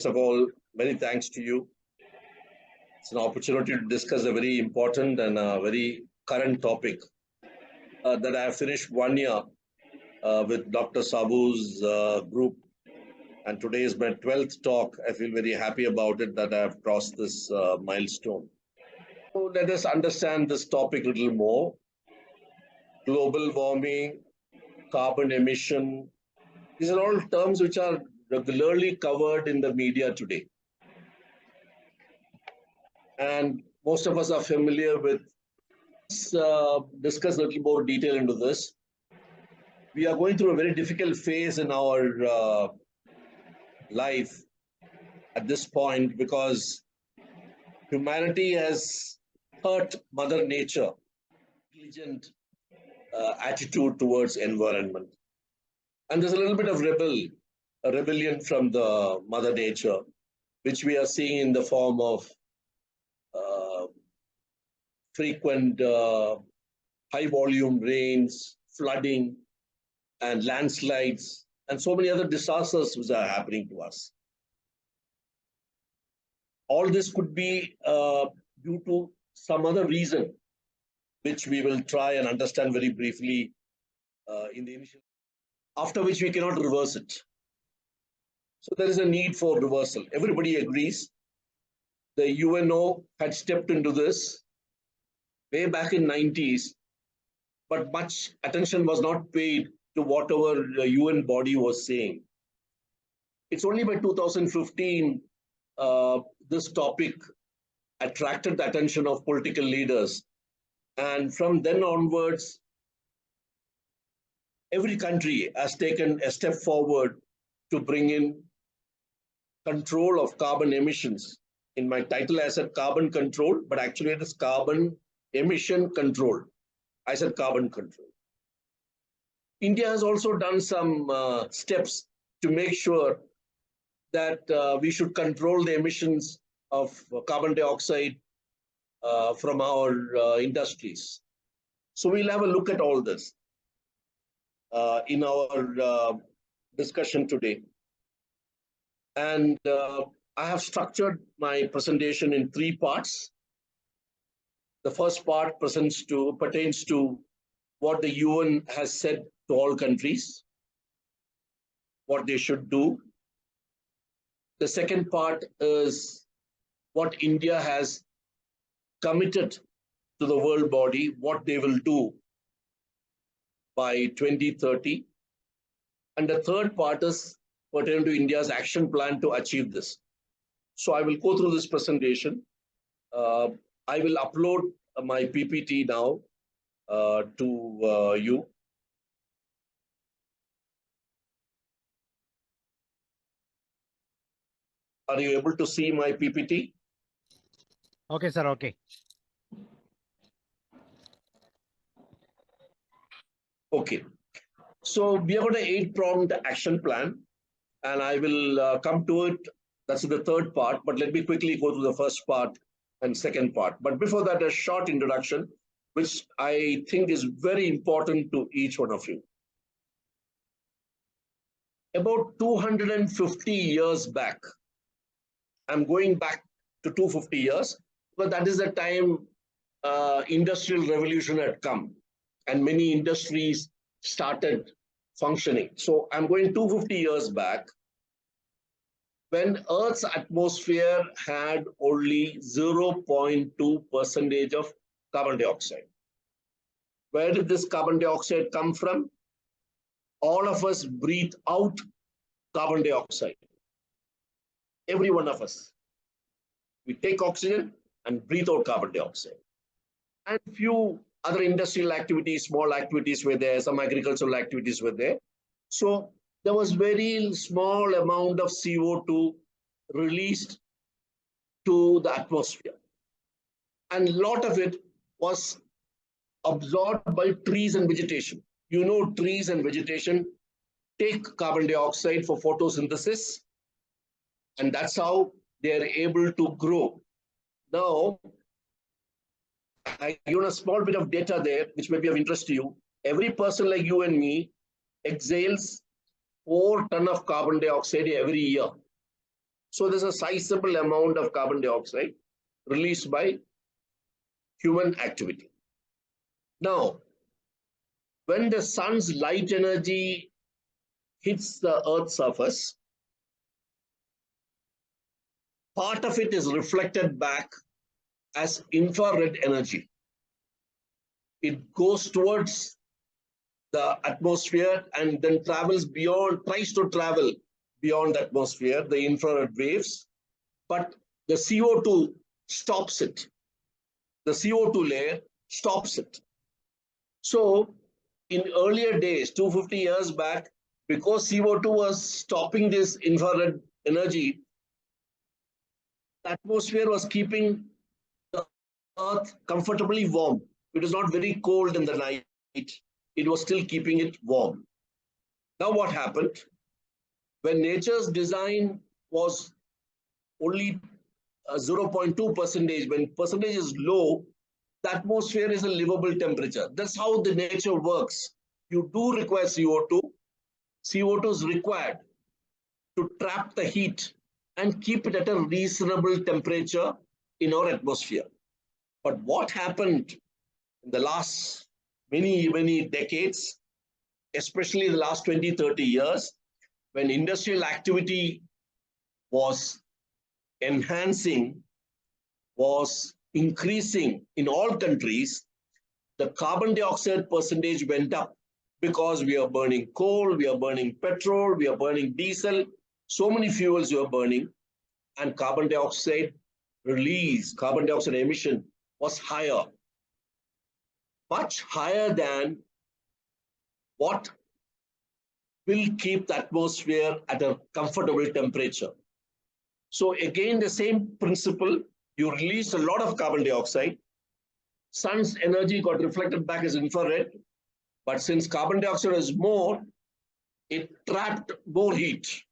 First of all, many thanks to you. It's an opportunity to discuss a very important and a very current topic that I have finished 1 year with Dr. Sabu's group. And today is my 12th talk. I feel very happy about it that I have crossed this milestone. So let us understand this topic a little more. Global warming, carbon emission. These are all terms which are regularly covered in the media today. And most of us are familiar with this. Discuss a little more detail into this. We are going through a very difficult phase in our life at this point because humanity has hurt Mother Nature, negligent attitude towards environment. And there's a little bit of rebellion from the Mother Nature, which we are seeing in the form of frequent high volume rains, flooding, and landslides, and so many other disasters which are happening to us. All this could be due to some other reason, which we will try and understand very briefly in the initial, after which we cannot reverse it. So there is a need for reversal. Everybody agrees. The UNO had stepped into this way back in 90s, but much attention was not paid to whatever the UN body was saying. It's only by 2015 this topic attracted the attention of political leaders. And from then onwards, every country has taken a step forward to bring in control of carbon emissions. In my title, I said carbon control, but actually it is carbon emission control. I said carbon control. India has also done some steps to make sure that we should control the emissions of carbon dioxide from our industries. So we'll have a look at all this in our discussion today. And I have structured my presentation in 3 parts. The first part pertains to what the UN has said to all countries, what they should do. The second part is what India has committed to the world body, what they will do by 2030. And the third part is pertaining to India's action plan to achieve this. So I will go through this presentation. I will upload my PPT now to you. Are you able to see my PPT? Okay, sir. Okay. Okay. So we have got an 8-pronged action plan, and I will come to it. That's the third part, but let me quickly go through the first part and second part. But before that, a short introduction, which I think is very important to each one of you. About 250 years back, I'm going back to 250 years, but that is the time industrial revolution had come and many industries started functioning. So I'm going 250 years back when Earth's atmosphere had only 0.2% of carbon dioxide. Where did this carbon dioxide come from? All of us breathe out carbon dioxide. Every one of us. We take oxygen and breathe out carbon dioxide. And few other industrial activities, small activities were there, some agricultural activities were there. So there was very small amount of CO2 released to the atmosphere. And a lot of it was absorbed by trees and vegetation. You know, trees and vegetation take carbon dioxide for photosynthesis, and that's how they are able to grow. Now, I give a small bit of data there, which may be of interest to you. Every person like you and me exhales 4 tons of carbon dioxide every year. So there's a sizable amount of carbon dioxide released by human activity. Now, when the sun's light energy hits the Earth's surface, part of it is reflected back as infrared energy. It goes towards the atmosphere and then travels beyond, tries to travel beyond the atmosphere, the infrared waves, but the CO2 stops it. The CO2 layer stops it. So in earlier days, 250 years back, because CO2 was stopping this infrared energy, the atmosphere was keeping the Earth comfortably warm. It was not very cold in the night. It was still keeping it warm. Now what happened? When nature's design was only 0.2 percentage, when percentage is low, the atmosphere is a livable temperature. That's how the nature works. You do require CO2. CO2 is required to trap the heat and keep it at a reasonable temperature in our atmosphere. But what happened in the last many decades, especially the last 20, 30 years, when industrial activity was enhancing, was increasing in all countries, the carbon dioxide percentage went up because we are burning coal, we are burning petrol, we are burning diesel, so many fuels we are burning, and carbon dioxide release, carbon dioxide emission was higher, much higher than what will keep the atmosphere at a comfortable temperature. So again, the same principle, you release a lot of carbon dioxide, sun's energy got reflected back as infrared, but since carbon dioxide is more, it trapped more heat.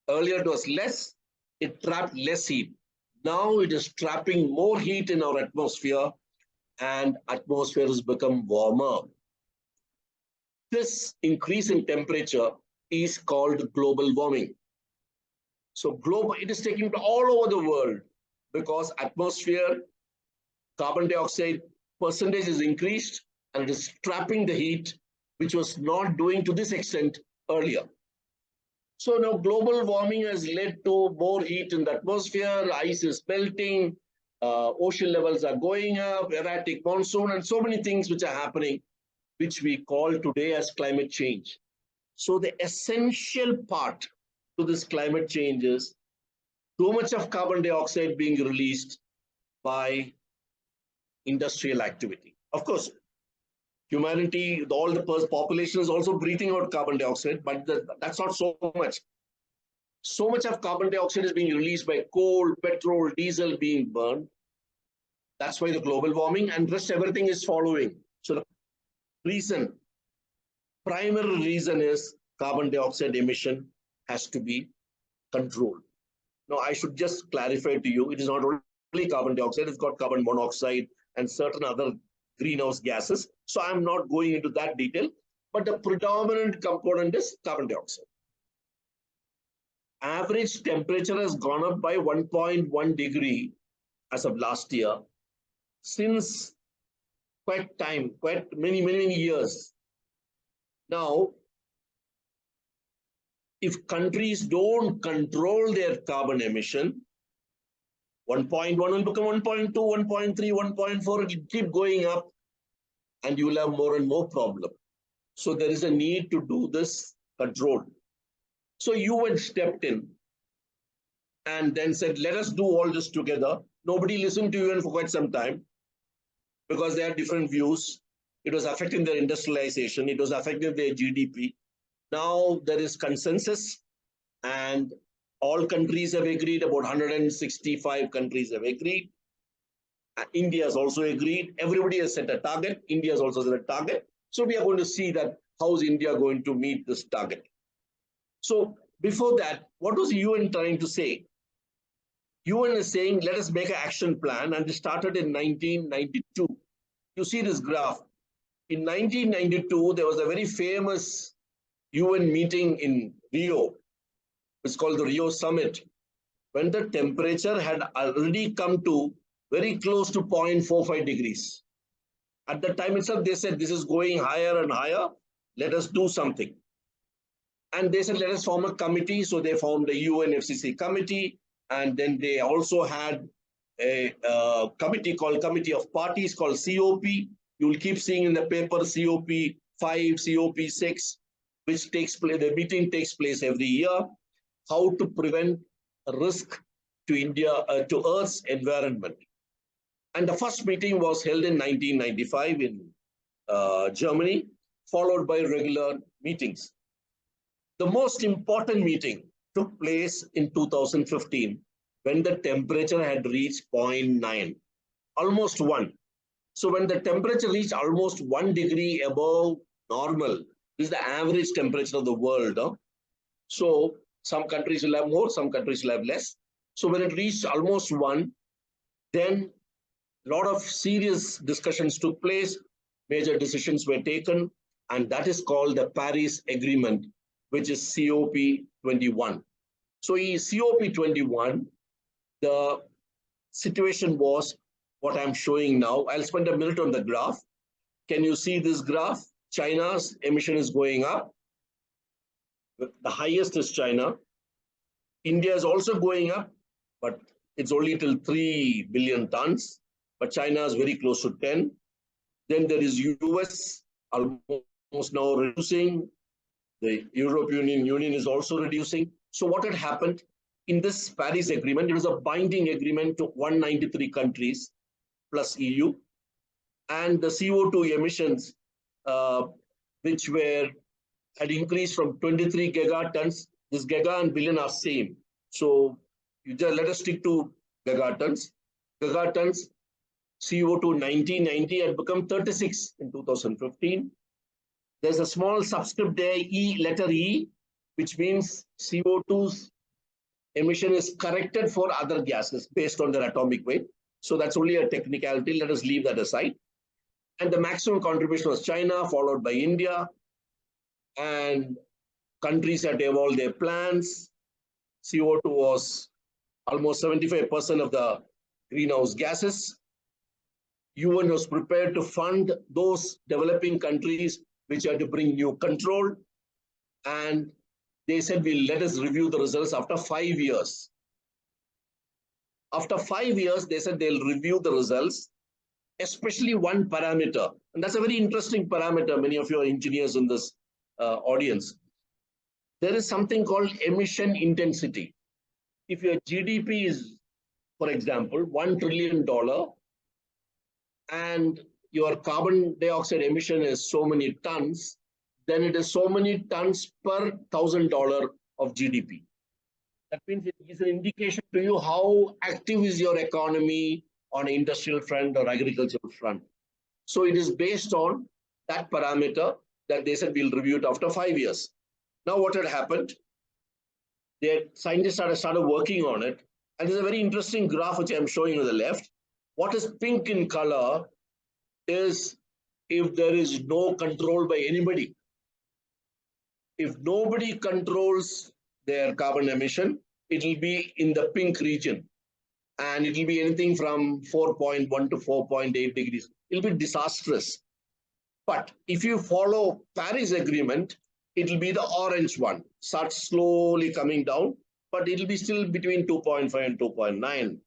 Earlier it was less, it trapped less heat. Now it is trapping more heat in our atmosphere, and atmosphere has become warmer. This increase in temperature is called global warming. So global, it is taking all over the world because atmosphere carbon dioxide percentage is increased and it is trapping the heat, which was not doing to this extent earlier. So now global warming has led to more heat in the atmosphere, ice is melting, ocean levels are going up, erratic monsoon, and so many things which are happening, which we call today as climate change. So the essential part to this climate change is too much of carbon dioxide being released by industrial activity. Of course, humanity, all the population is also breathing out carbon dioxide, but that's not so much. So much of carbon dioxide is being released by coal, petrol, diesel being burned. That's why the global warming, and rest everything is following. So the reason, primary reason is carbon dioxide emission has to be controlled. Now, I should just clarify to you, it is not only carbon dioxide, it's got carbon monoxide and certain other greenhouse gases. So I'm not going into that detail, but the predominant component is carbon dioxide. Average temperature has gone up by 1.1 degree as of last year, since quite many years. Now, if countries don't control their carbon emission, 1.1 will become 1.2, 1.3, 1.4, it will keep going up, and you will have more and more problem. So there is a need to do this control. So UN stepped in and then said, let us do all this together. Nobody listened to UN for quite some time because they had different views. It was affecting their industrialization. It was affecting their GDP. Now there is consensus and all countries have agreed, about 165 countries have agreed. India has also agreed. Everybody has set a target. India has also set a target. So we are going to see that how is India going to meet this target. So before that, what was UN trying to say? UN is saying, let us make an action plan, and it started in 1992. You see this graph. In 1992, there was a very famous UN meeting in Rio. It's called the Rio Summit, when the temperature had already come to very close to 0.45 degrees. At the time itself, they said, this is going higher and higher. Let us do something. And they said, let us form a committee. So they formed the UNFCCC committee. And then they also had a committee called Committee of Parties called COP. You will keep seeing in the paper COP 5, COP 6, which takes place, the meeting takes place every year. How to prevent risk to India, to Earth's environment. And the first meeting was held in 1995 in Germany, followed by regular meetings. The most important meeting took place in 2015 when the temperature had reached 0.9, almost 1. So when the temperature reached almost 1 degree above normal, this is the average temperature of the world. So some countries will have more, some countries will have less. So when it reached almost 1, then a lot of serious discussions took place, major decisions were taken, and that is called the Paris Agreement, which is COP21. So in COP21, the situation was what I'm showing now. I'll spend a minute on the graph. Can you see this graph? China's emission is going up. The highest is China. India is also going up, but it's only till 3 billion tons. But China is very close to 10. Then there is US, almost now reducing. The European Union is also reducing. So what had happened in this Paris Agreement, it was a binding agreement to 193 countries plus EU. And the CO2 emissions, which had increased from 23 gigatons. This giga and billion are same. So you just let us stick to gigatons. Gigatons, CO2 1990 had become 36 in 2015. There's a small subscript there, letter E, which means CO2's emission is corrected for other gases based on their atomic weight. So that's only a technicality. Let us leave that aside. And the maximum contribution was China, followed by India. And countries had evolved their plans. CO2 was almost 75% of the greenhouse gases. UN was prepared to fund those developing countries which had to bring new control. And they said, let us review the results after 5 years. After 5 years, they said they'll review the results, especially one parameter. And that's a very interesting parameter. Many of you are engineers in this audience. There is something called emission intensity. If your GDP is, for example, $1 trillion, and your carbon dioxide emission is so many tons, then it is so many tons per $1,000 of GDP. That means it gives an indication to you how active is your economy on an industrial front or agricultural front. So it is based on that parameter that they said we'll review it after 5 years. Now what had happened? The scientists started working on it. And there's a very interesting graph which I'm showing you on the left. What is pink in color is if there is no control by anybody. If nobody controls their carbon emission, it will be in the pink region. And it will be anything from 4.1 to 4.8 degrees. It will be disastrous. But if you follow Paris Agreement, it will be the orange one. Starts slowly coming down, but it will be still between 2.5 and 2.9.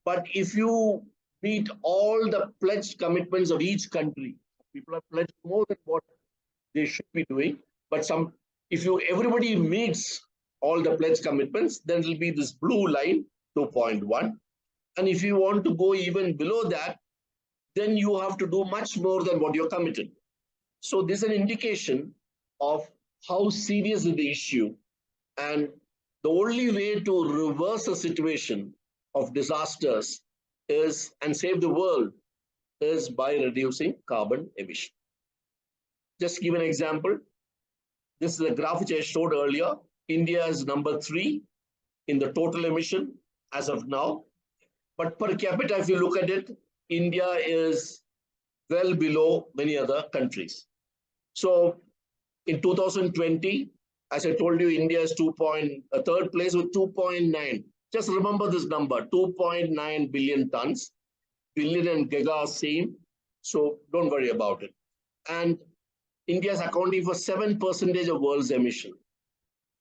But if you meet all the pledged commitments of each country, people have pledged more than what they should be doing. But if everybody meets all the pledged commitments, then it will be this blue line, 2.1. And if you want to go even below that, then you have to do much more than what you're committed. So this is an indication of how serious is the issue. And the only way to reverse a situation of disasters and save the world is by reducing carbon emission. Just give an example. This is a graph which I showed earlier. India is number 3 in the total emission as of now. But per capita, if you look at it, India is well below many other countries. So in 2020, As I told you, India is third place with 2.9. Just remember this number, 2.9 billion tons. Billion and giga same. So don't worry about it. And India is accounting for 7% of world's emission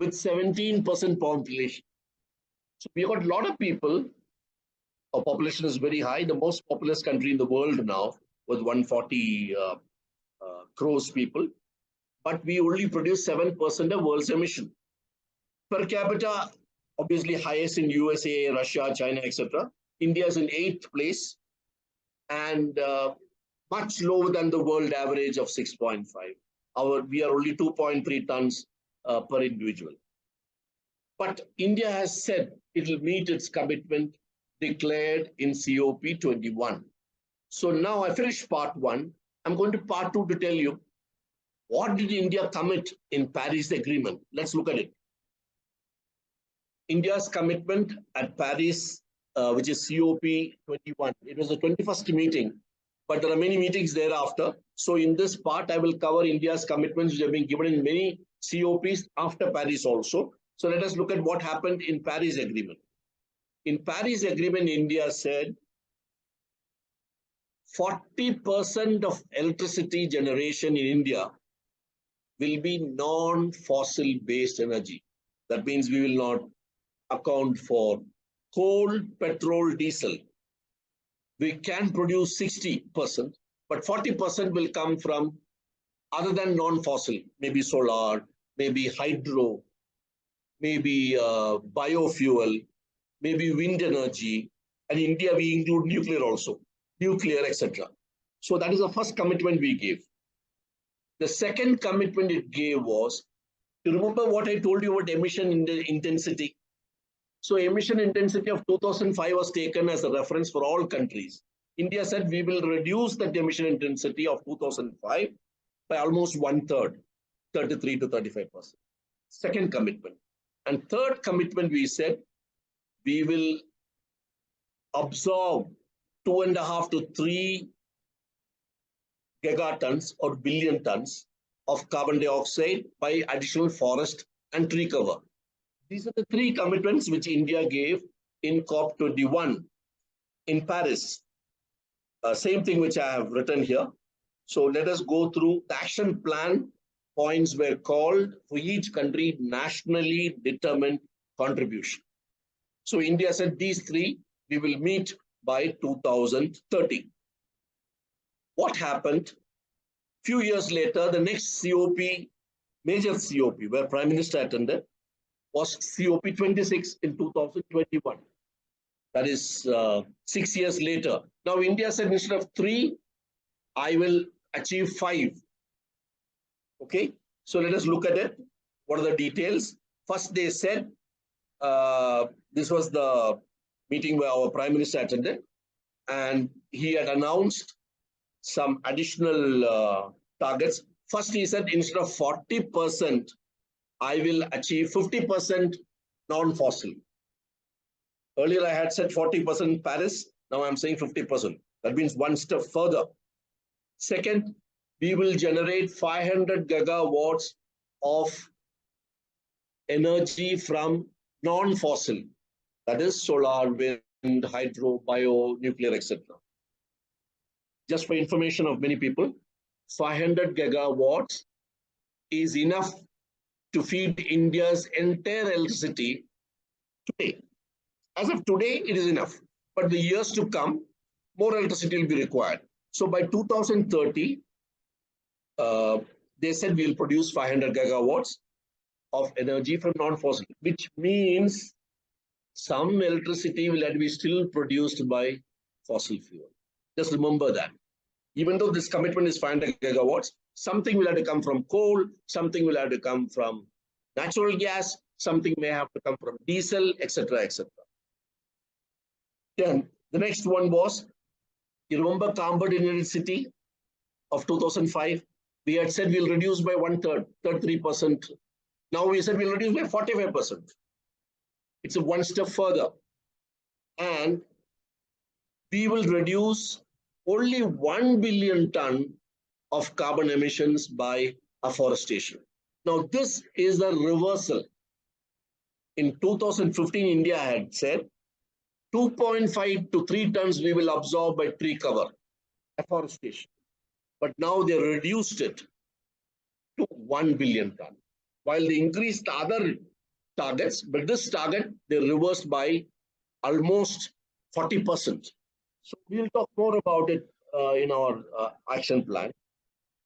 with 17% population. So we got a lot of people. Our population is very high, the most populous country in the world now with 140 crores people. But we only produce 7% of world's emission. Per capita, obviously highest in USA, Russia, China, etc. India is in 8th place and much lower than the world average of 6.5. We are only 2.3 tons per individual. But India has said it will meet its commitment declared in COP21. So now I finished part 1. I'm going to part 2 to tell you what did India commit in Paris Agreement. Let's look at it. India's commitment at Paris, which is COP21. It was the 21st meeting, but there are many meetings thereafter. So in this part, I will cover India's commitments which have been given in many COPs after Paris also. So let us look at what happened in Paris Agreement. In Paris Agreement, India said 40% of electricity generation in India will be non-fossil based energy. That means we will not account for coal, petrol, diesel. We can produce 60%, but 40% will come from other than non-fossil, maybe solar, maybe hydro, maybe biofuel, maybe wind energy. And in India, we include nuclear also, nuclear, etc. So that is the first commitment we gave. The second commitment it gave was, you remember what I told you about emission intensity? So emission intensity of 2005 was taken as a reference for all countries. India said we will reduce that emission intensity of 2005 by almost 1/3, 33 to 35%. Second commitment. And third commitment, we said we will absorb 2.5 to 3 gigatons or billion tons of carbon dioxide by additional forest and tree cover. These are the 3 commitments which India gave in COP21 in Paris. Same thing which I have written here. So let us go through the action plan. Points were called for each country nationally determined contribution. So India said these 3 we will meet by 2030. What happened? Few years later, the next COP, major COP, where Prime Minister attended, was COP26 in 2021. That is 6 years later. Now India said instead of 3, I will achieve 5. Okay, so let us look at it. What are the details? First, they said, this was the meeting where our Prime Minister attended, and he had announced some additional targets. First, he said instead of 40%, I will achieve 50% non-fossil. Earlier, I had said 40% Paris. Now I'm saying 50%. That means one step further. Second, we will generate 500 gigawatts of energy from non-fossil. That is solar, wind, hydro, bio, nuclear, etc. Just for information of many people, 500 gigawatts is enough to feed India's entire electricity today. As of today, it is enough. But the years to come, more electricity will be required. So by 2030, they said we'll produce 500 gigawatts of energy from non-fossil, which means some electricity will have to be still produced by fossil fuel. Just remember that. Even though this commitment is 500 gigawatts, something will have to come from coal, something will have to come from natural gas, something may have to come from diesel, etc., etc. Then the next one was, you remember carbon intensity of 2005? We had said we'll reduce by 1/3, 33%. Now we said we'll reduce by 45%. It's a one step further. And we will reduce only 1 billion ton of carbon emissions by afforestation. Now, this is a reversal. In 2015, India had said 2.5 to 3 tons we will absorb by tree cover, afforestation. But now they reduced it to 1 billion ton. While they increased other targets, but this target they reversed by almost 40%. So we'll talk more about it in our action plan.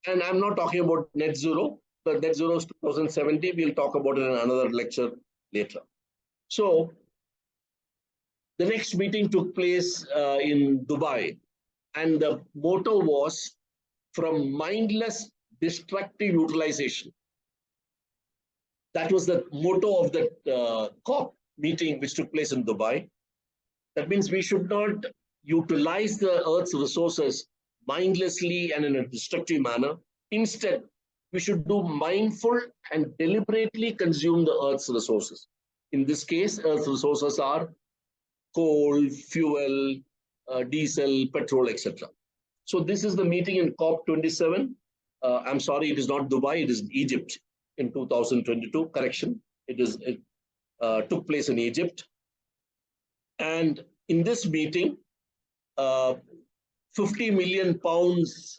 And I'm not talking about net zero. The net zero is 2070. We'll talk about it in another lecture later. So the next meeting took place in Dubai, and the motto was from mindless destructive utilization. That was the motto of the COP meeting which took place in Dubai. That means we should not utilize the Earth's resources mindlessly and in a destructive manner. Instead, we should do mindful and deliberately consume the Earth's resources. In this case, Earth's resources are coal, fuel, diesel, petrol, etc. So this is the meeting in COP27. I'm sorry, it is not Dubai, it is Egypt in 2022. Correction, it took place in Egypt. And in this meeting, 50 million pounds,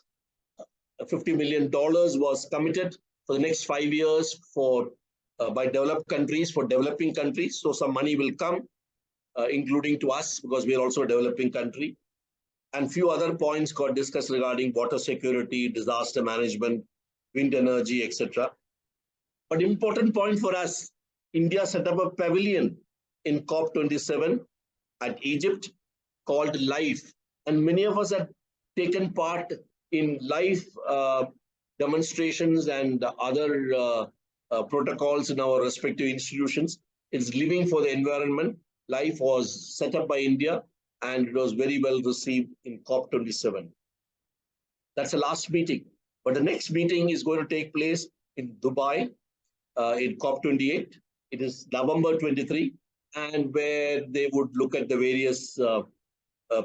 $50 million was committed for the next 5 years for by developed countries, for developing countries. So some money will come, including to us, because we are also a developing country. And few other points got discussed regarding water security, disaster management, wind energy, etc. But important point for us, India set up a pavilion in COP27 at Egypt called LIFE. And many of us have taken part in LIFE demonstrations and other protocols in our respective institutions. It's living for the environment. LIFE was set up by India, and it was very well received in COP27. That's the last meeting. But the next meeting is going to take place in Dubai in COP28. It is November 23, and where they would look at the various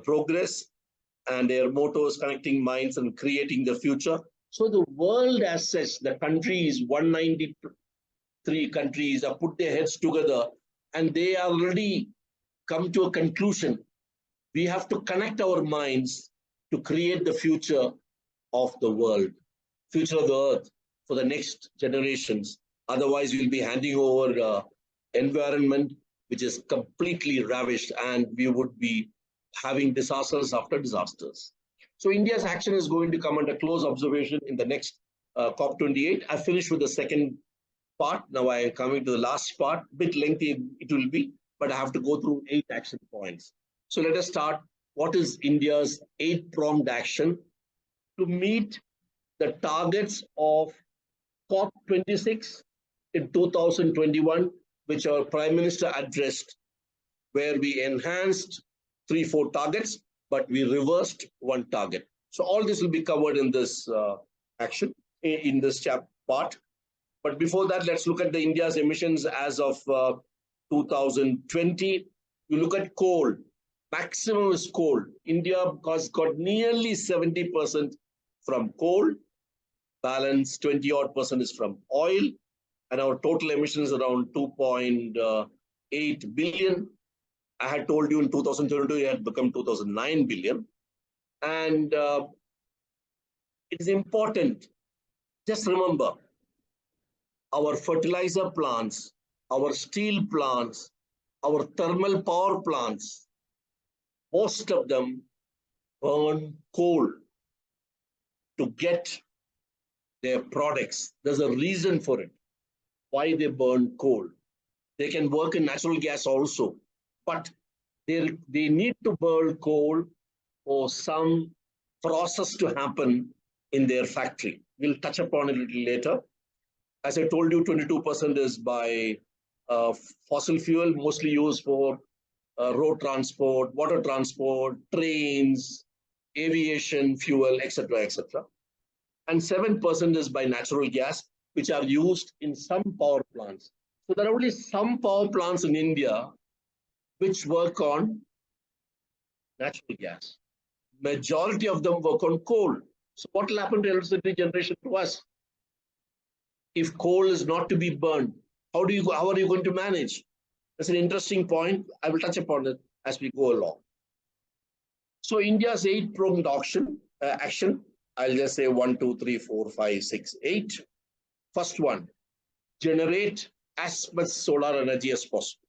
progress and their mottos, connecting minds and creating the future. So the world as such, the countries, 193 countries have put their heads together, and they already come to a conclusion. We have to connect our minds to create the future of the world, future of the earth for the next generations. Otherwise, we'll be handing over environment which is completely ravished, and we would be having disasters after disasters. So India's action is going to come under close observation in the next COP28. I finished with the second part. Now I am coming to the last part. A bit lengthy it will be, but I have to go through 8 action points. So let us start. What is India's 8-pronged action to meet the targets of COP26 in 2021, which our Prime Minister addressed, where we enhanced 3-4 targets, but we reversed 1 target. So all this will be covered in this action, in this part. But before that, let's look at the India's emissions as of 2020. You look at coal. Maximum is coal. India has got nearly 70% from coal. Balance 20-odd% is from oil. And our total emissions around 2.8 billion. I had told you in 2022 it had become 2009 billion. And it is important. Just remember, our fertilizer plants, our steel plants, our thermal power plants, most of them burn coal to get their products. There's a reason for it, why they burn coal. They can work in natural gas also, but they need to burn coal for some process to happen in their factory. We'll touch upon it a little later. As I told you, 22% is by fossil fuel, mostly used for road transport, water transport, trains, aviation fuel, etc., etc. And 7% is by natural gas, which are used in some power plants. So there are only some power plants in India which work on natural gas. Majority of them work on coal. So what will happen to electricity generation to us? if coal is not to be burned, how are you going to manage? That's an interesting point. I will touch upon it as we go along. So India's 8-pronged action, I'll just say 1, 2, 3, 4, 5, 6, 8. First one, generate as much solar energy as possible.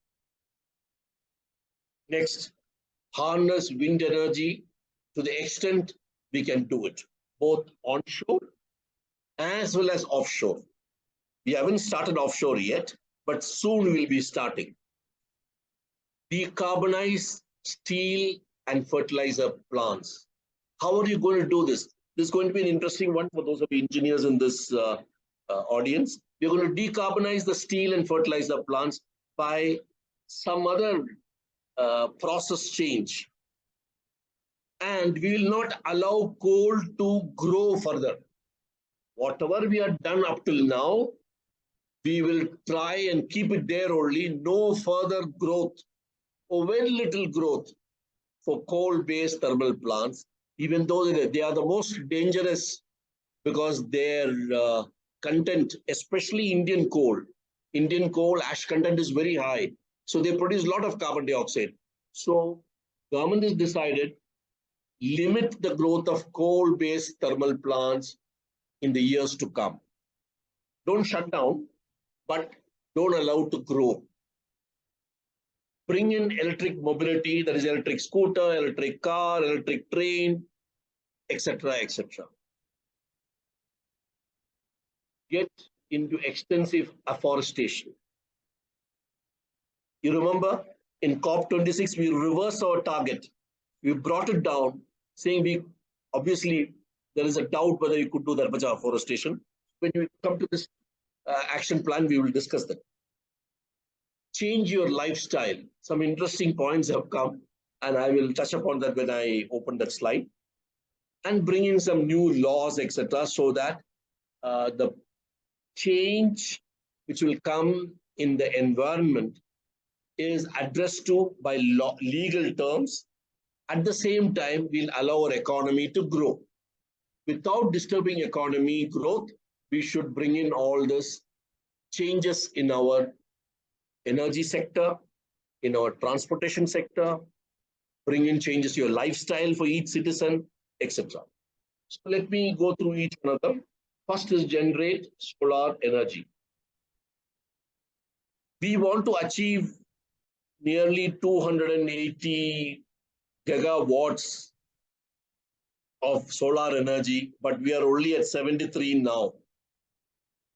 Next, harness wind energy to the extent we can do it, both onshore as well as offshore. We haven't started offshore yet, but soon we'll be starting. Decarbonize steel and fertilizer plants. How are you going to do this? This is going to be an interesting one for those of you engineers in this audience. We're going to decarbonize the steel and fertilizer plants by some other process change. And we will not allow coal to grow further. Whatever we have done up till now, we will try and keep it there only, no further growth or very little growth for coal-based thermal plants, even though they are the most dangerous because their content, especially Indian coal ash content is very high. So they produce a lot of carbon dioxide. So government has decided limit the growth of coal-based thermal plants in the years to come. Don't shut down, but don't allow to grow. Bring in electric mobility, that is electric scooter, electric car, electric train, etc., etc. Get into extensive afforestation. You remember in COP26, we reversed our target. We brought it down, saying obviously there is a doubt whether you could do that much afforestation. When you come to this action plan, we will discuss that. Change your lifestyle. Some interesting points have come, and I will touch upon that when I open that slide. And bring in some new laws, etc., so that the change which will come in the environment is addressed to by legal terms. At the same time, we'll allow our economy to grow. Without disturbing economy growth, we should bring in all this changes in our energy sector, in our transportation sector, bring in changes to your lifestyle for each citizen, etc. So let me go through each one of them. First is generate solar energy. We want to achieve nearly 280 gigawatts of solar energy, but we are only at 73 now.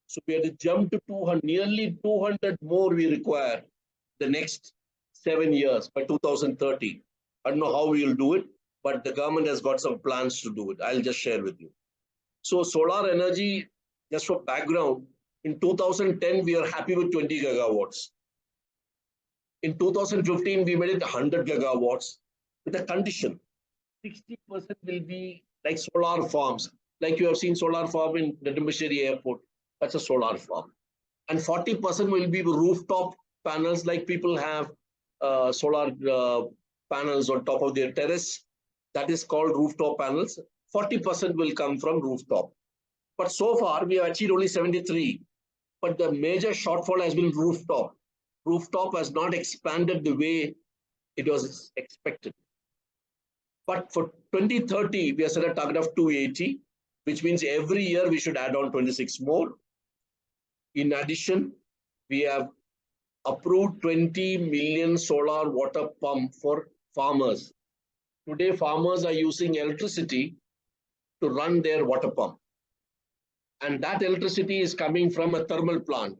So we have to jump to 200, nearly 200 more we require the next 7 years by 2030. I don't know how we will do it, but the government has got some plans to do it. I'll just share with you. So solar energy, just for background, in 2010, we are happy with 20 gigawatts. In 2015, we made it 100 gigawatts with a condition. 60% will be like solar farms, like you have seen solar farm in Netimbasheri Airport. That's a solar farm. And 40% will be rooftop panels, like people have solar panels on top of their terrace. That is called rooftop panels. 40% will come from rooftop. But so far, we have achieved only 73. But the major shortfall has been rooftop. Rooftop has not expanded the way it was expected. But for 2030, we have set a target of 280, which means every year we should add on 26 more. In addition, we have approved 20 million solar water pump for farmers. Today, farmers are using electricity to run their water pump. And that electricity is coming from a thermal plant.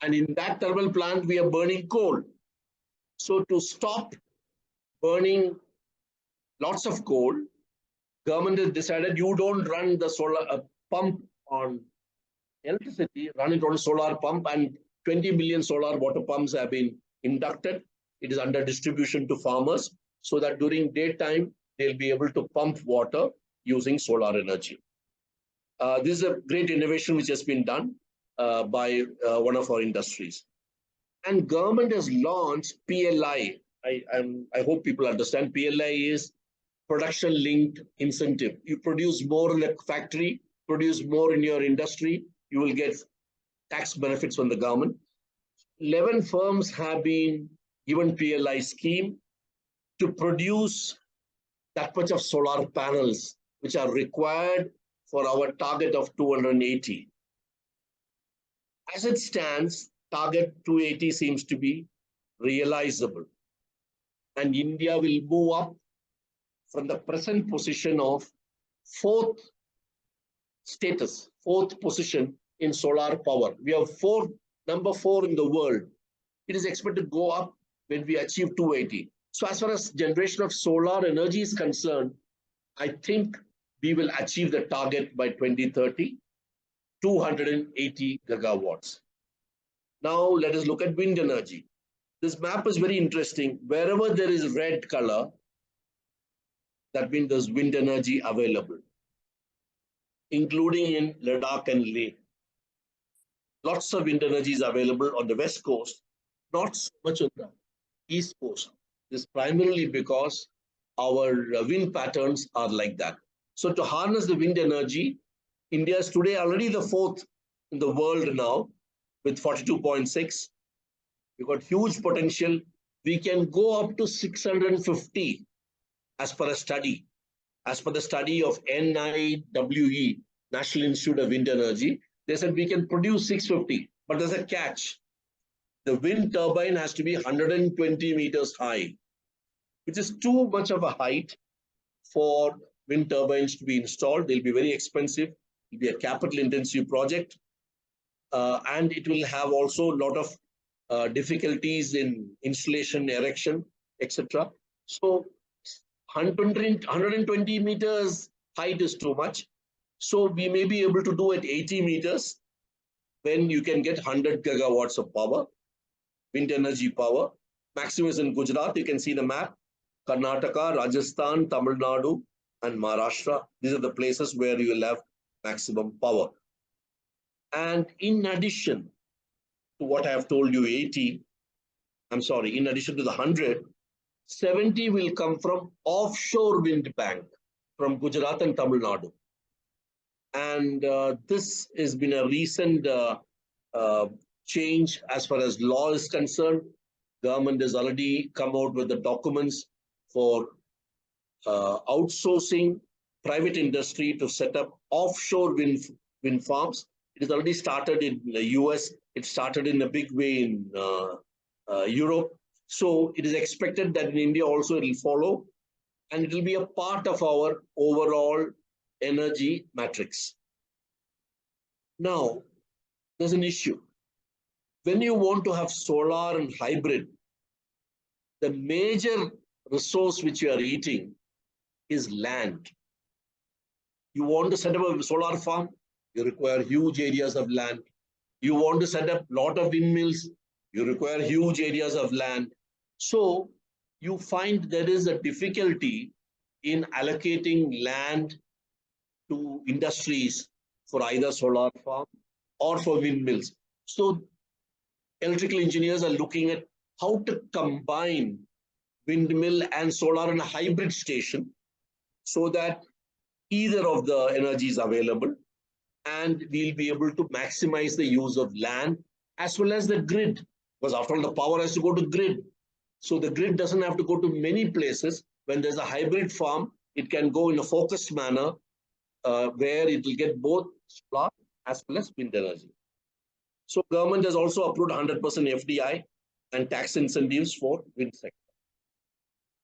And in that thermal plant, we are burning coal. So to stop burning lots of coal, government has decided you don't run the solar pump on electricity, run it on solar pump, and 20 million solar water pumps have been inducted. It is under distribution to farmers so that during daytime, they'll be able to pump water using solar energy. This is a great innovation which has been done by one of our industries. And government has launched PLI. I hope people understand. PLI is production linked incentive. You produce more in a factory, produce more in your industry, you will get tax benefits from the government. 11 firms have been given PLI scheme to produce that much of solar panels, which are required for our target of 280. As it stands, target 280 seems to be realizable. And India will move up from the present position of fourth position in solar power. We have number 4 in the world. It is expected to go up when we achieve 280. So as far as generation of solar energy is concerned, I think we will achieve the target by 2030, 280 gigawatts. Now let us look at wind energy. This map is very interesting. Wherever there is red color, that means there's wind energy available, including in Ladakh and Leh. Lots of wind energy is available on the west coast, not so much on the east coast. This is primarily because our wind patterns are like that. So to harness the wind energy, India is today already the 4th in the world now with 42.6. We've got huge potential. We can go up to 650 as per a study. As per the study of NIWE, National Institute of Wind Energy, they said we can produce 650, but there's a catch. The wind turbine has to be 120 meters high, which is too much of a height for wind turbines to be installed. They'll be very expensive. It'll be a capital-intensive project, and it will have also a lot of difficulties in installation, erection, etc. So 120 meters height is too much. So we may be able to do at 80 meters when you can get 100 gigawatts of power, wind energy power. Maximum is in Gujarat. You can see the map. Karnataka, Rajasthan, Tamil Nadu, and Maharashtra. These are the places where you will have maximum power. And in addition to what I have told you, 80, in addition to the 100, 70 will come from offshore wind bank from Gujarat and Tamil Nadu. And this has been a recent change as far as law is concerned. Government has already come out with the documents for outsourcing private industry to set up offshore wind farms. It has already started in the US. It started in a big way in Europe. So it is expected that in India also it will follow, and it will be a part of our overall energy matrix. Now, there's an issue. When you want to have solar and hybrid, the major resource which you are eating is land. You want to set up a solar farm, you require huge areas of land. You want to set up a lot of windmills, you require huge areas of land. So you find there is a difficulty in allocating land to industries for either solar farm or for windmills. So electrical engineers are looking at how to combine windmill and solar in a hybrid station so that either of the energy is available, and we'll be able to maximize the use of land as well as the grid, because after all the power has to go to grid. So the grid doesn't have to go to many places. When there's a hybrid farm, it can go in a focused manner where it will get both solar as well as wind energy. So government has also approved 100% FDI and tax incentives for wind sector.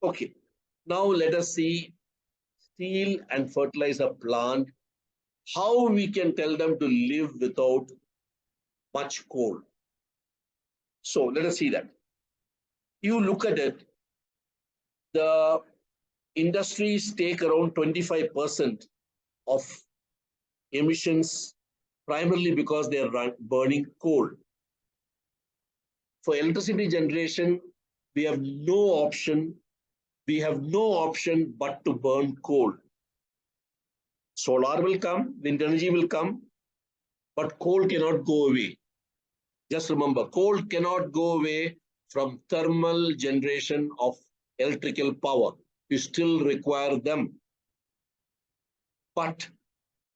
Okay, now let us see steel and fertilizer plant, how we can tell them to live without much coal. So let us see that. You look at it, the industries take around 25% of emissions, primarily because they are burning coal. For electricity generation, we have no option. We have no option but to burn coal. Solar will come, wind energy will come, but coal cannot go away. Just remember, coal cannot go away from thermal generation of electrical power. You still require them. But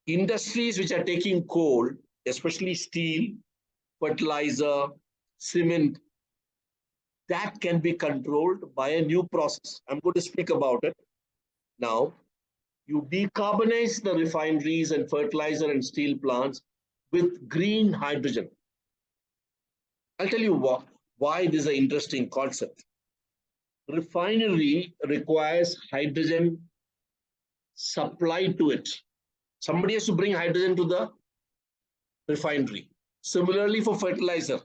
industries which are taking coal, especially steel, fertilizer, cement, that can be controlled by a new process. I'm going to speak about it now. You decarbonize the refineries and fertilizer and steel plants with green hydrogen. I'll tell you why this is an interesting concept. Refinery requires hydrogen supplied to it. Somebody has to bring hydrogen to the refinery. Similarly for fertilizer,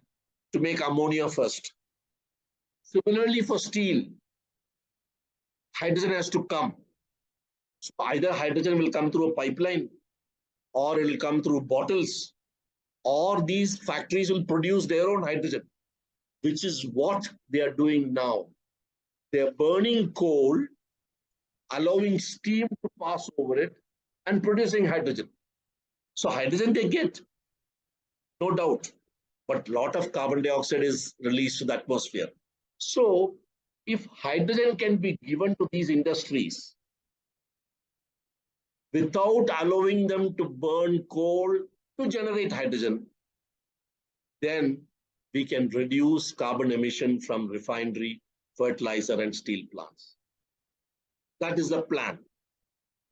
to make ammonia first. Similarly for steel, hydrogen has to come. So either hydrogen will come through a pipeline, or it will come through bottles, or these factories will produce their own hydrogen, which is what they are doing now. They are burning coal, allowing steam to pass over it, and producing hydrogen. So hydrogen they get, no doubt, but a lot of carbon dioxide is released to the atmosphere. So if hydrogen can be given to these industries without allowing them to burn coal to generate hydrogen, then we can reduce carbon emission from refinery, fertilizer, and steel plants. That is the plan.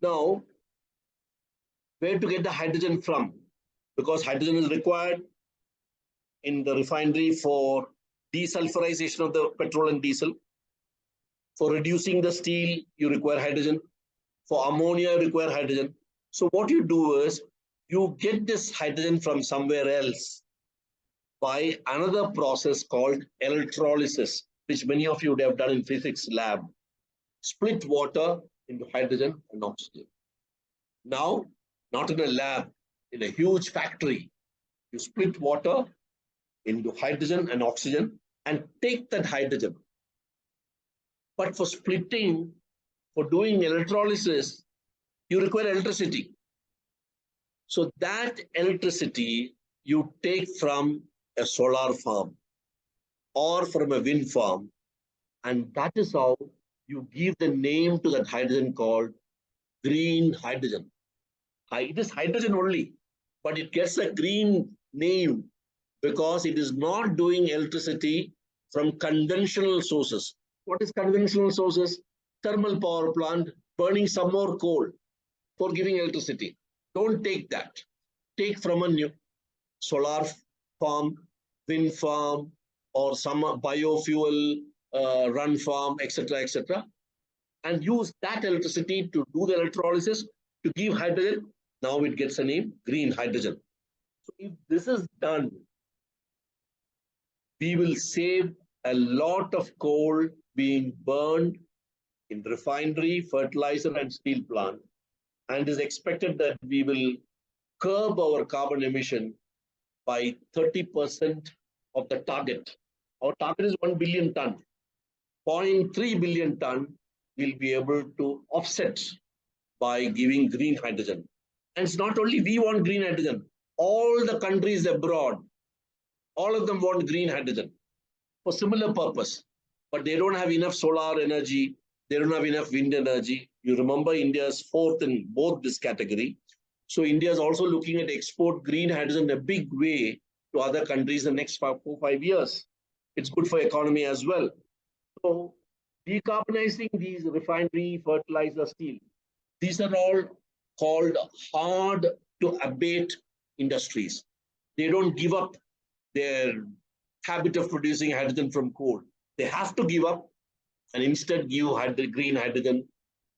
Now, where to get the hydrogen from? Because hydrogen is required in the refinery for desulfurization of the petrol and diesel. For reducing the steel, you require hydrogen. For ammonia, you require hydrogen. So what you do is, you get this hydrogen from somewhere else by another process called electrolysis, which many of you would have done in physics lab. Split water into hydrogen and oxygen. Now, not in a lab, in a huge factory, you split water into hydrogen and oxygen and take that hydrogen. But for splitting, for doing electrolysis, you require electricity. So that electricity you take from a solar farm or from a wind farm, and that is how you give the name to that hydrogen called green hydrogen. It is hydrogen only, but it gets a green name because it is not doing electricity from conventional sources. What is conventional sources? Thermal power plant burning some more coal for giving electricity. Don't take that. Take from a new solar farm, wind farm, or some biofuel run farm, etc., and use that electricity to do the electrolysis to give hydrogen. Now it gets a name, green hydrogen. So if this is done, we will save a lot of coal being burned in refinery, fertilizer, and steel plant, and is expected that we will curb our carbon emission by 30% of the target. Our target is 1 billion ton. 0.3 billion ton will be able to offset by giving green hydrogen. And it's not only we want green hydrogen, all the countries abroad, all of them want green hydrogen for similar purpose, but they don't have enough solar energy, they don't have enough wind energy. You remember India is fourth in both this category. So India is also looking at export green hydrogen in a big way to other countries in the next 4-5 years. It's good for economy as well. So decarbonizing these refinery, fertilizer, steel, these are all called hard to abate industries. They don't give up their habit of producing hydrogen from coal. They have to give up and instead give green hydrogen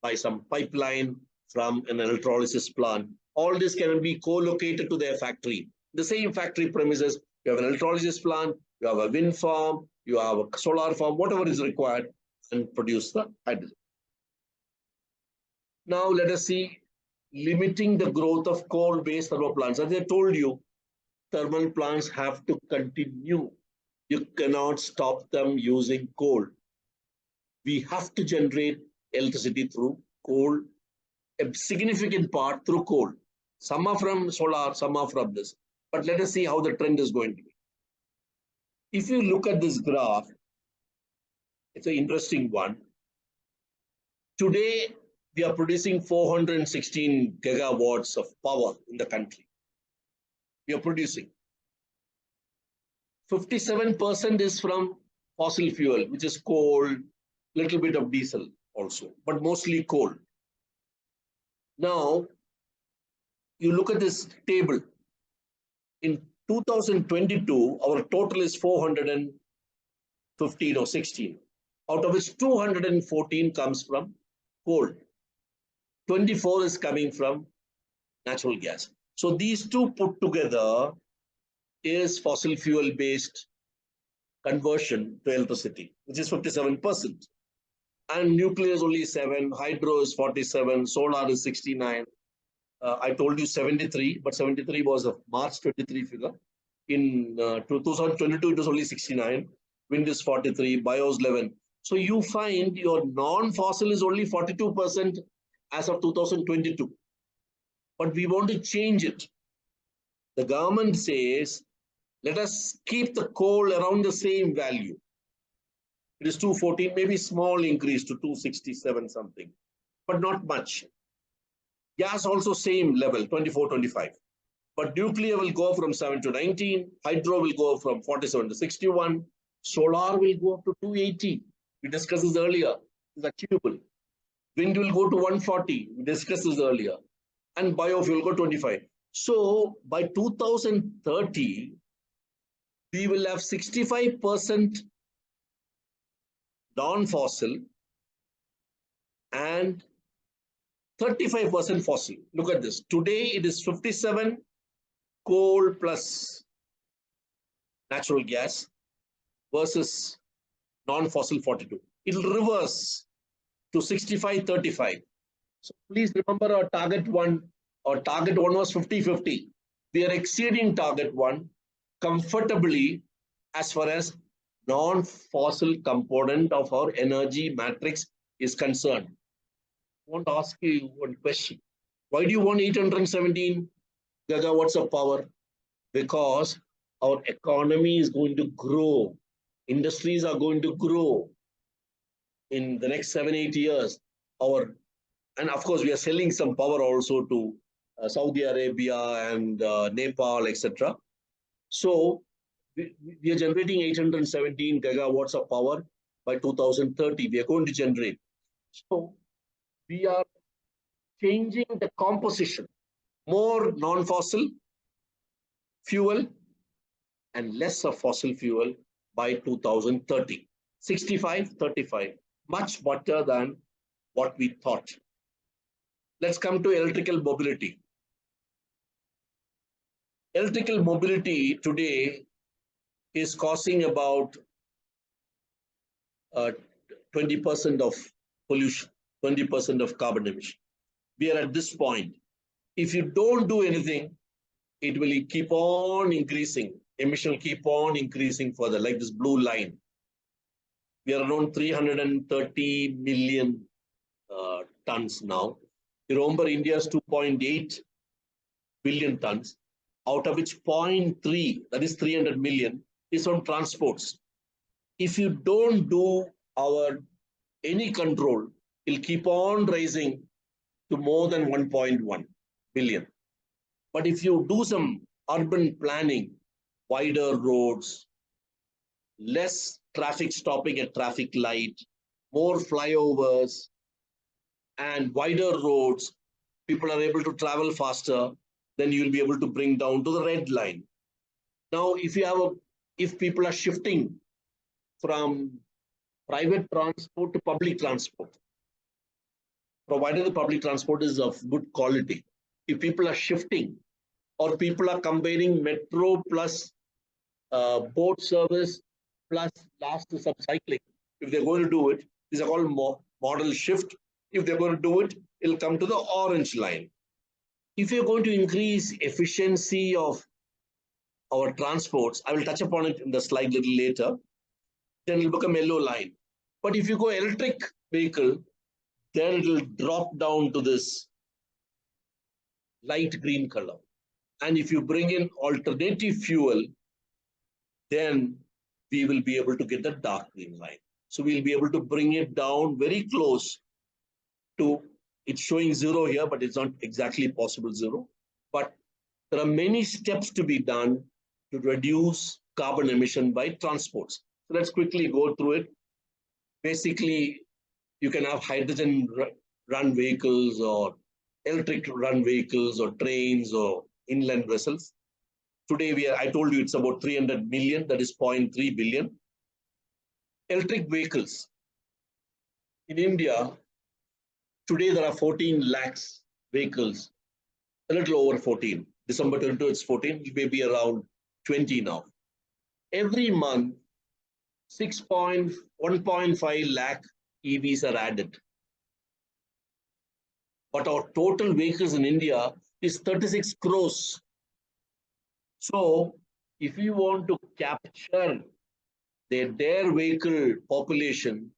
by some pipeline from an electrolysis plant. All this can be co-located to their factory. The same factory premises, you have an electrolysis plant, you have a wind farm, you have a solar farm, whatever is required, and produce the hydrogen. Now let us see limiting the growth of coal-based thermal plants. As I told you, thermal plants have to continue. You cannot stop them using coal. We have to generate electricity through coal, a significant part through coal. Some are from solar, some are from this. But let us see how the trend is going to be. If you look at this graph, it's an interesting one. Today, we are producing 416 gigawatts of power in the country. We are producing. 57% is from fossil fuel, which is coal, little bit of diesel also, but mostly coal. Now, you look at this table. In 2022, our total is 415 or 16, out of which 214 comes from coal. 24 is coming from natural gas. So these two put together is fossil fuel based conversion to electricity, which is 57%. And nuclear is only 7, hydro is 47, solar is 69. I told you 73, but 73 was a March 23 figure. In 2022, it was only 69. Wind is 43, bio is 11. So you find your non-fossil is only 42% as of 2022. But we want to change it. The government says, let us keep the coal around the same value. It is 214, maybe small increase to 267 something, but not much. Gas also same level, 24, 25. But nuclear will go from 7 to 19, hydro will go from 47 to 61, solar will go up to 280. We discussed this earlier, it's achievable. Wind will go to 140, we discussed this earlier. And biofuel go 25. So by 2030, we will have 65% non-fossil and 35% fossil. Look at this. Today it is 57 coal plus natural gas versus non-fossil 42. It will reverse to 65-35. So please remember our target one was 50-50. We are exceeding target one comfortably as far as non-fossil component of our energy matrix is concerned. I want to ask you one question. Why do you want 817 gigawatts of power? Because our economy is going to grow. Industries are going to grow in the next 7-8 years. And of course, we are selling some power also to Saudi Arabia and Nepal, etc. So we are generating 817 gigawatts of power by 2030. We are going to generate. So we are changing the composition, more non-fossil fuel and less of fossil fuel by 2030. 65-35, much better than what we thought. Let's come to electrical mobility. Electrical mobility today is causing about 20% of pollution, 20% of carbon emission. We are at this point. If you don't do anything, it will keep on increasing. Emission will keep on increasing further, like this blue line. We are around 330 million tons now. You remember India's 2.8 billion tons, out of which 0.3, that is 300 million, is on transports. If you don't do any control, it'll keep on rising to more than 1.1 billion. But if you do some urban planning, wider roads, less traffic stopping at traffic light, more flyovers, and wider roads, people are able to travel faster, then you'll be able to bring down to the red line. Now, if people are shifting from private transport to public transport, provided the public transport is of good quality, if people are shifting or people are combining metro plus boat service plus last to some cycling, if they're going to do it, these are called model shift. If they're going to do it, it'll come to the orange line. If you're going to increase efficiency of our transports, I will touch upon it in the slide a little later, then it'll become yellow line. But if you go electric vehicle, then it will drop down to this light green color. And if you bring in alternative fuel, then we will be able to get the dark green line. So we'll be able to bring it down very close to, it's showing 0 here, but it's not exactly possible 0. But there are many steps to be done to reduce carbon emission by transports. So let's quickly go through it. Basically, you can have hydrogen run vehicles or electric run vehicles or trains or inland vessels. Today, I told you it's about 300 million, that is 0.3 billion. Electric vehicles. In India, today there are 14 lakhs vehicles, a little over 14. December 22, it's 14, it may be around 20 now. Every month, 1.5 lakh EVs are added. But our total vehicles in India is 36 crores. So if you want to capture their vehicle population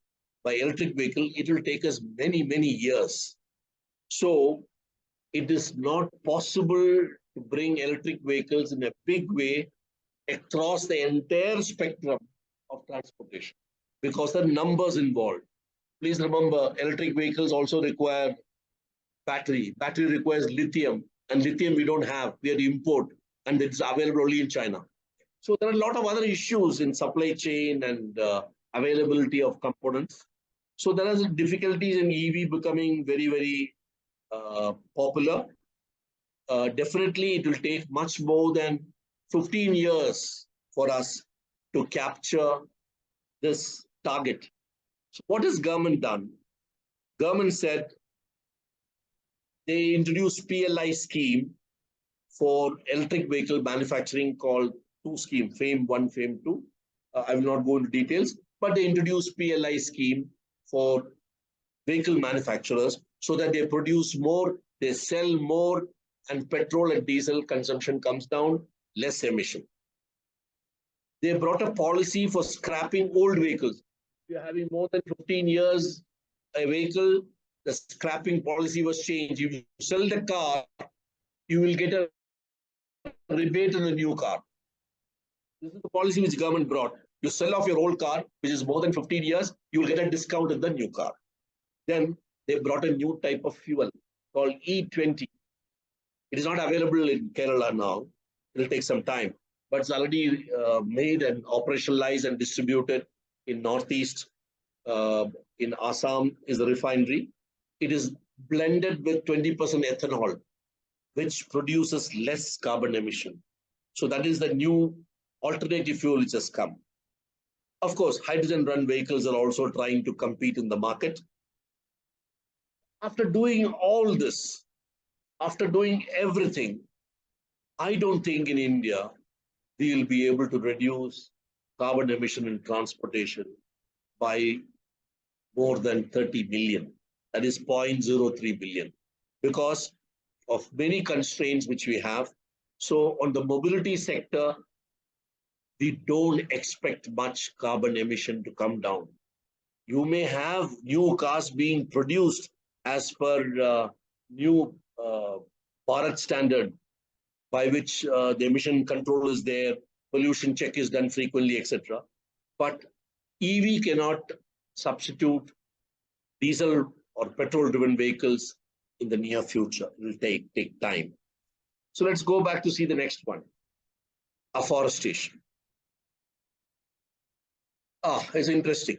by electric vehicle, it will take us many, many years. So it is not possible to bring electric vehicles in a big way across the entire spectrum of transportation because the numbers involved. Please remember, electric vehicles also require battery. Battery requires lithium, and lithium we don't have. We have to import, and it's available only in China. So there are a lot of other issues in supply chain and availability of components. So there are difficulties in EV becoming very, very popular. Definitely, it will take much more than 15 years for us to capture this target. So what has government done? Government said they introduced PLI scheme for electric vehicle manufacturing called two scheme, FAME 1, FAME 2. I will not go into details, but they introduced PLI scheme for vehicle manufacturers so that they produce more, they sell more, and petrol and diesel consumption comes down, less emission. They brought a policy for scrapping old vehicles. If you're having more than 15 years a vehicle, the scrapping policy was changed. If you sell the car, you will get a rebate on a new car. This is the policy which government brought. You sell off your old car, which is more than 15 years, you will get a discount on the new car. Then they brought a new type of fuel called E20. It is not available in Kerala now. It will take some time, but it's already made and operationalized and distributed in Northeast. In Assam is the refinery. It is blended with 20% ethanol, which produces less carbon emission. So that is the new alternative fuel which has come. Of course, hydrogen run vehicles are also trying to compete in the market. After doing all this, after doing everything, I don't think in India we will be able to reduce carbon emission in transportation by more than 30 million. That is 0.03 billion because of many constraints which we have. So on the mobility sector, we don't expect much carbon emission to come down. You may have new cars being produced as per new Bharat standard, by which the emission control is there, pollution check is done frequently, etc. But EV cannot substitute diesel or petrol-driven vehicles in the near future. It will take time. So let's go back to see the next one, afforestation. It's interesting.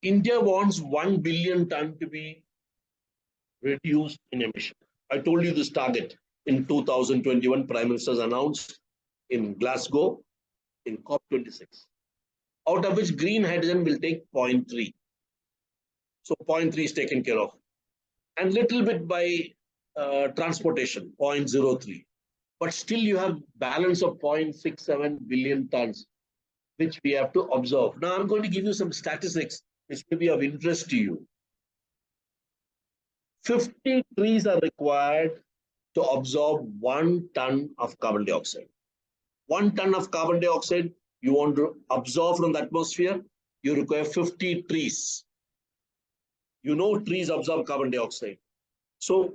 India wants 1 billion ton to be reduced in emission. I told you this target in 2021, Prime Minister's announced in Glasgow in COP26, out of which green hydrogen will take 0.3. So 0.3 is taken care of. And little bit by transportation, 0.03. But still you have balance of 0.67 billion tons, which we have to observe. Now I'm going to give you some statistics which may be of interest to you. 50 trees are required to absorb 1 ton of carbon dioxide. 1 ton of carbon dioxide you want to absorb from the atmosphere, you require 50 trees. You know trees absorb carbon dioxide. So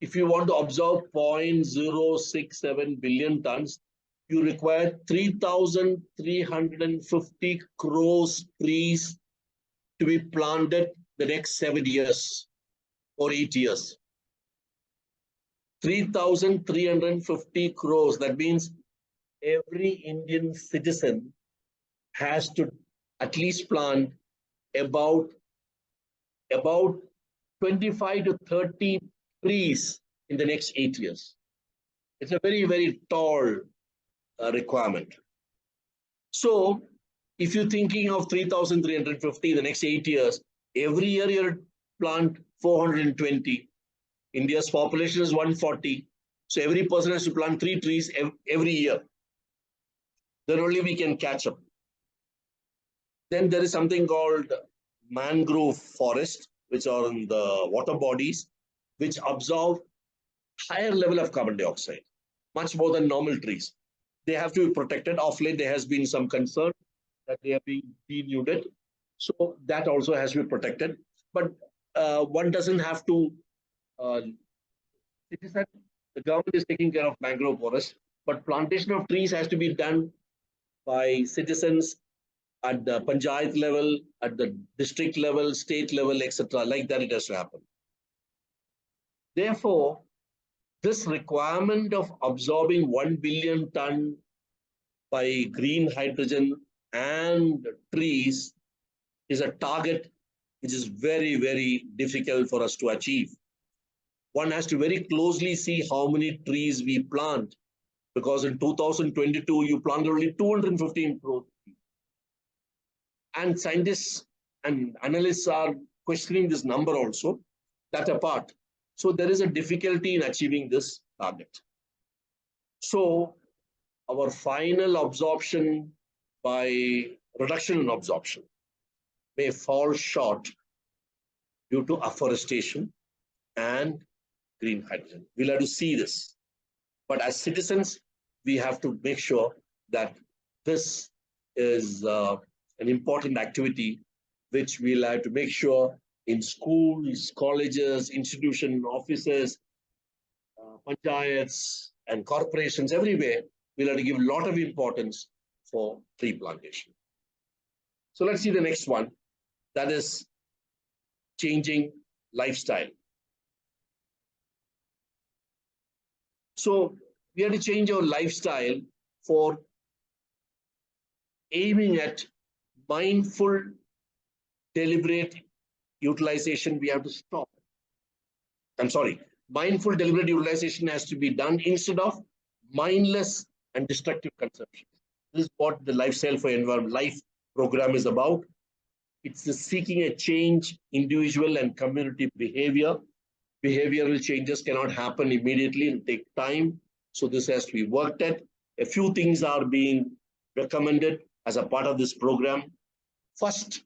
if you want to absorb 0.067 billion tons, you require 3,350 crores trees to be planted the next 7 years or 8 years. 3,350 crores. That means every Indian citizen has to at least plant about 25 to 30 trees in the next 8 years. It's a very, very tall requirement. So if you're thinking of 3,350 the next 8 years, every year you plant 420. India's population is 140. So every person has to plant 3 trees every year. Then only we can catch up. Then there is something called mangrove forest, which are in the water bodies, which absorb higher level of carbon dioxide, much more than normal trees. They have to be protected. Of late, there has been some concern that they are being denuded. So that also has to be protected. But one doesn't have to, it is that the government is taking care of mangrove forest, but plantation of trees has to be done by citizens at the panchayat level, at the district level, state level, etc. Like that, it has to happen. Therefore, this requirement of absorbing 1 billion ton by green hydrogen and trees is a target which is very, very difficult for us to achieve. One has to very closely see how many trees we plant, because in 2022, you planted only 215 crore. And scientists and analysts are questioning this number also, that apart. So there is a difficulty in achieving this target. So our final absorption by reduction in absorption may fall short due to afforestation and green hydrogen. We'll have to see this. But as citizens, we have to make sure that this is an important activity which we'll have to make sure in schools, colleges, institutions, offices, panchayats, and corporations everywhere, we'll have to give a lot of importance for tree plantation. So let's see the next one. That is changing lifestyle. So we have to change our lifestyle for aiming at mindful, deliberate utilization. We have to stop. I'm sorry. Mindful, deliberate utilization has to be done instead of mindless and destructive consumption. This is what the Lifestyle for Environment Life program is about. It's the seeking a change, individual and community behavior. Behavioral changes cannot happen immediately and take time. So this has to be worked at. A few things are being recommended as a part of this program. First,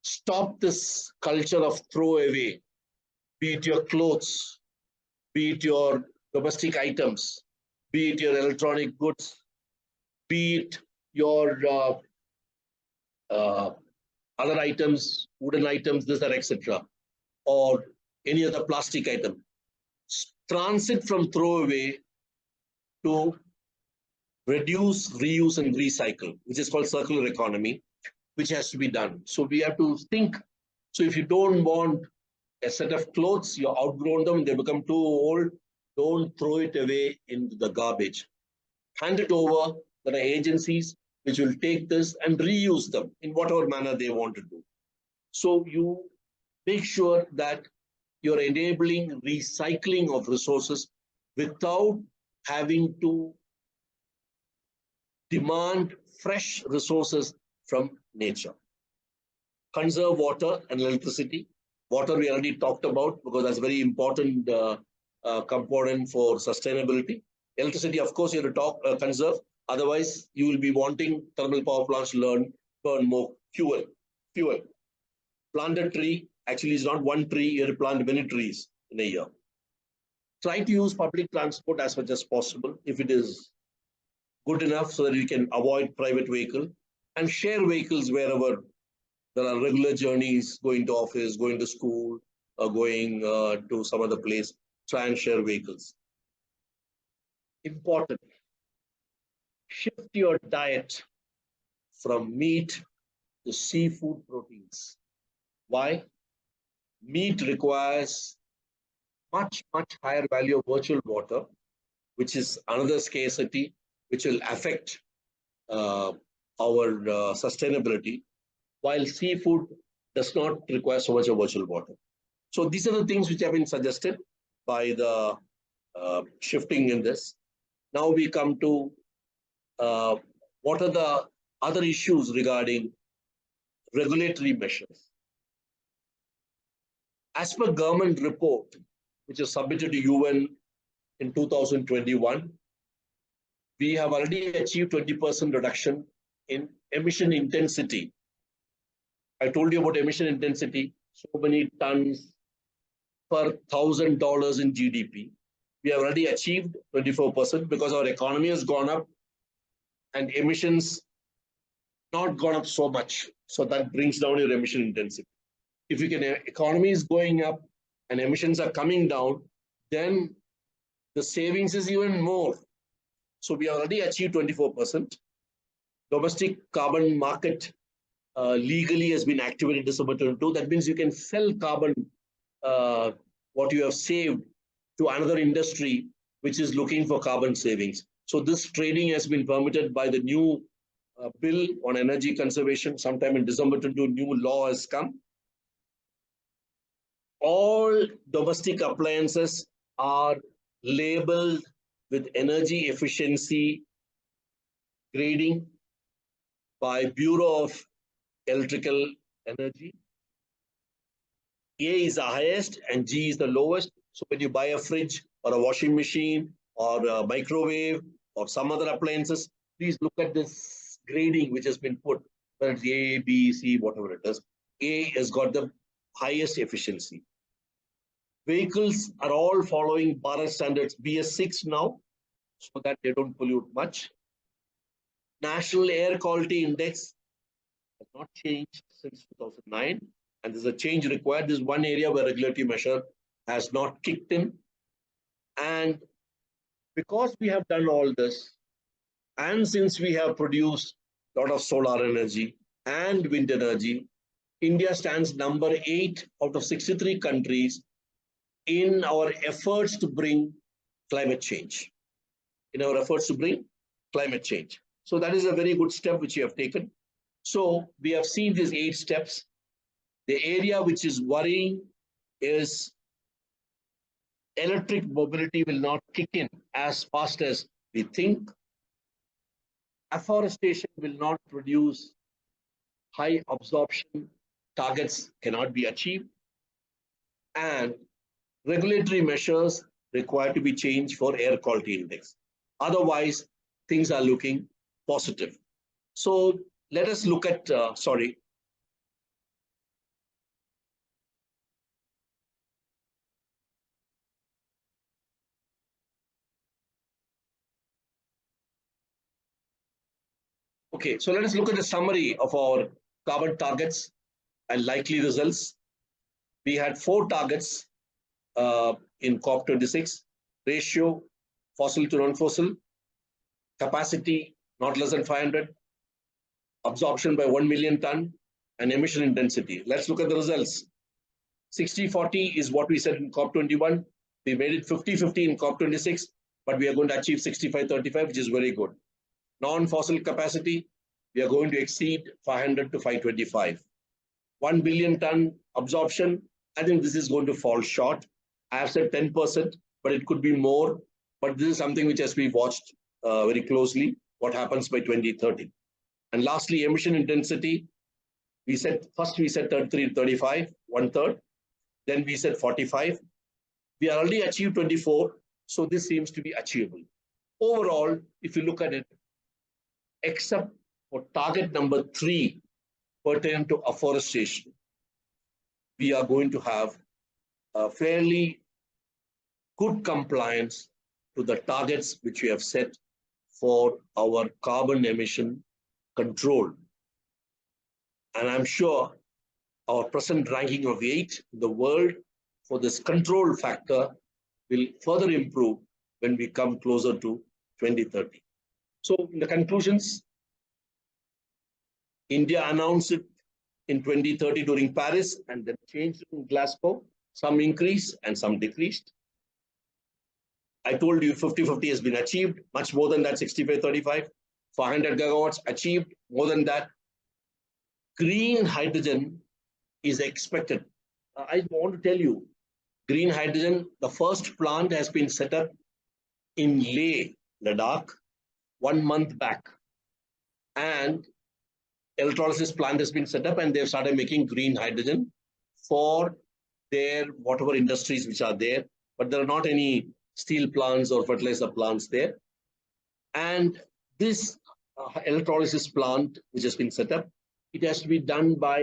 stop this culture of throwaway, be it your clothes, be it your domestic items, be it your electronic goods, be it your other items, wooden items, this or etc., or any other plastic item. Transit from throwaway to reduce, reuse, and recycle, which is called circular economy, which has to be done. So we have to think. So if you don't want a set of clothes, you outgrown them, they become too old, don't throw it away into the garbage. Hand it over. There are agencies which will take this and reuse them in whatever manner they want to do. So you make sure that you're enabling recycling of resources without having to demand fresh resources from nature. Conserve water and electricity. Water we already talked about because that's a very important component for sustainability. Electricity, of course, you have to conserve. Otherwise, you will be wanting thermal power plants to burn more fuel. Plant a tree. Actually, it's not one tree. You have to plant many trees in a year. Try to use public transport as much as possible if it is good enough so that you can avoid private vehicle, and share vehicles wherever there are regular journeys, going to office, going to school, or going to some other place. Try and share vehicles. Important. Shift your diet from meat to seafood proteins. Why? Meat requires much higher value of virtual water, which is another scarcity. which will affect our sustainability, while seafood does not require so much of virtual water. So these are the things which have been suggested by the shifting in this. Now we come to what are the other issues regarding regulatory measures. As per government report, which is submitted to UN in 2021, we have already achieved 20% reduction in emission intensity. I told you about emission intensity, so many tons per $1,000 in GDP. We have already achieved 24% because our economy has gone up and emissions not gone up so much. So that brings down your emission intensity. If you can, economy is going up and emissions are coming down, then the savings is even more. So we already achieved 24%. Domestic carbon market legally has been activated December 22. That means you can sell carbon, what you have saved, to another industry which is looking for carbon savings. So this trading has been permitted by the new bill on energy conservation. Sometime in December 22, new law has come. All domestic appliances are labeled with energy efficiency grading by Bureau of Electrical Energy. A is the highest and G is the lowest. So when you buy a fridge or a washing machine or a microwave or some other appliances, please look at this grading which has been put, whether it's A, B, C, whatever it is. A has got the highest efficiency. Vehicles are all following Bharat standards BS6 now, so that they don't pollute much. National Air Quality Index has not changed since 2009, and there's a change required. This is one area where regulatory measure has not kicked in. And because we have done all this, and since we have produced a lot of solar energy and wind energy, India stands number 8 out of 63 countries in our efforts to bring climate change. So that is a very good step which we have taken. So we have seen these 8 steps. The area which is worrying is electric mobility will not kick in as fast as we think. Afforestation will not produce high absorption, targets cannot be achieved, and regulatory measures require to be changed for air quality index. Otherwise, things are looking positive. So let us look at, Okay, so let us look at a summary of our carbon targets and likely results. We had 4 targets in COP26: ratio, fossil to non-fossil, capacity not less than 500, absorption by 1 million ton, and emission intensity. Let's look at the results. 60-40 is what we said in COP21. We made it 50-50 in COP26, but we are going to achieve 65-35, which is very good. Non-fossil capacity, we are going to exceed 500 to 525. 1 billion ton absorption, I think this is going to fall short. I have said 10%, but it could be more. But this is something which has to be watched very closely, what happens by 2030. And lastly, emission intensity, we said 33 to 35, 1/3. Then we said 45. We already achieved 24, so this seems to be achievable. Overall, if you look at it, except for target number 3 pertaining to afforestation, we are going to have a fairly good compliance to the targets which we have set for our carbon emission control. And I'm sure our present ranking of 8 in the world for this control factor will further improve when we come closer to 2030. So in the conclusions, India announced it in 2030 during Paris and then changed in Glasgow, some increase and some decreased. I told you 50-50 has been achieved, much more than that, 65-35. 400 gigawatts achieved, more than that. Green hydrogen is expected. I want to tell you, green hydrogen, the first plant has been set up in Leh, Ladakh, 1 month back. And electrolysis plant has been set up and they've started making green hydrogen for their whatever industries which are there. But there are not any steel plants or fertilizer plants there. And this electrolysis plant which has been set up, it has to be done by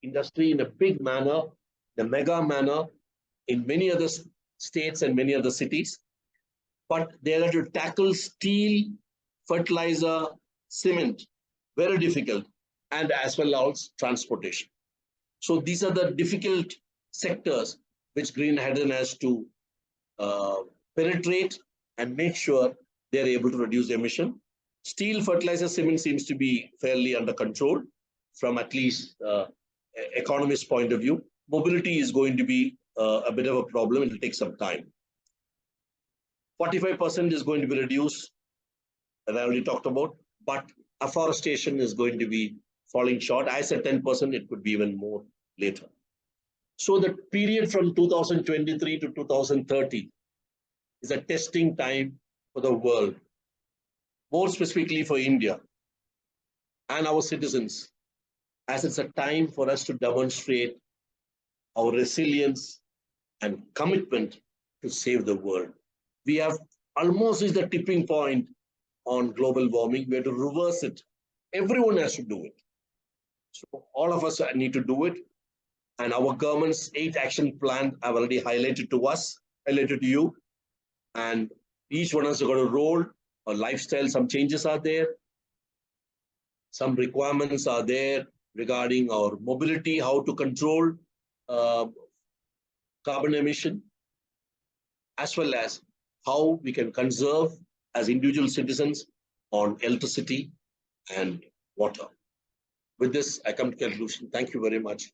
industry in a big manner, the mega manner, in many other states and many other cities. But they are to tackle steel, fertilizer, cement, very difficult, and as well as transportation. So these are the difficult sectors which green hydrogen has to penetrate and make sure they're able to reduce emission. Steel, fertilizer, cement seems to be fairly under control from at least economist point of view. Mobility is going to be a bit of a problem. It will take some time. 45% is going to be reduced, as I already talked about, but afforestation is going to be falling short. I said 10%, it could be even more later. So the period from 2023 to 2030 is a testing time for the world, more specifically for India and our citizens, as it's a time for us to demonstrate our resilience and commitment to save the world. We have almost reached the tipping point on global warming. We have to reverse it. Everyone has to do it. So all of us need to do it. And our government's 8 action plan I've already highlighted to you. And each one has got a role, a lifestyle, some changes are there. Some requirements are there regarding our mobility, how to control carbon emission, as well as how we can conserve as individual citizens on electricity and water. With this, I come to conclusion. Thank you very much.